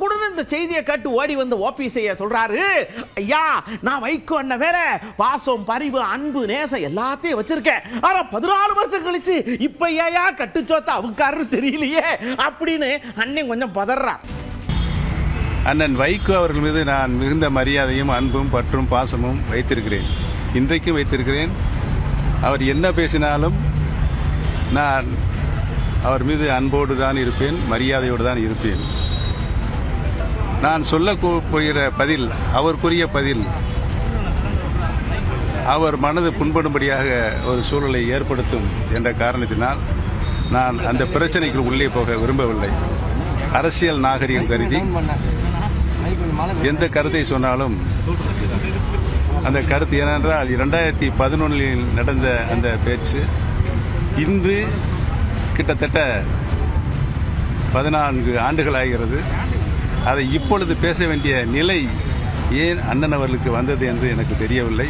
குடுன்னு இந்த செய்தியை கேட்டு ஓடி வந்து ஓபிஎஸ் சொல்றாரு, ஐயா நான் வைகோ அண்ணன் வேற பாசம் பரிவு அன்பு நேசம் எல்லாத்தையும் வச்சிருக்கேன், ஆனா 14 வருஷம் கழிச்சு இப்ப ஏயா கட்டுச்சோத்த அவுக்காரு தெரியலையே அப்படின்னு அண்ணன் கொஞ்சம் பதறான். அண்ணன் வைகோ அவர்கள் மீது நான் மிகுந்த மரியாதையும் அன்பும் பற்றும் பாசமும் வைத்திருக்கிறேன், இன்றைக்கும் வைத்திருக்கிறேன். அவர் என்ன பேசினாலும் நான் அவர் மீது அன்போடு தான் இருப்பேன், மரியாதையோடு தான் இருப்பேன். நான் சொல்ல போகிற பதில், அவருக்குரிய பதில், அவர் மனது புண்படும்படியாக ஒரு சூழலை ஏற்படுத்தும் என்ற காரணத்தினால் நான் அந்த பிரச்சனைக்கு உள்ளே போக விரும்பவில்லை. அரசியல் நாகரிகம் கருதி எந்த கருத்தை சொன்னாலும் அந்த கருத்து ஏனென்றால் 2011 நடந்த அந்த பேச்சு இன்று கிட்டத்தட்ட 14 ஆண்டுகள் ஆகிறது. அதை இப்பொழுது பேச வேண்டிய நிலை ஏன் அண்ணன் அவர்களுக்கு வந்தது என்று எனக்கு தெரியவில்லை.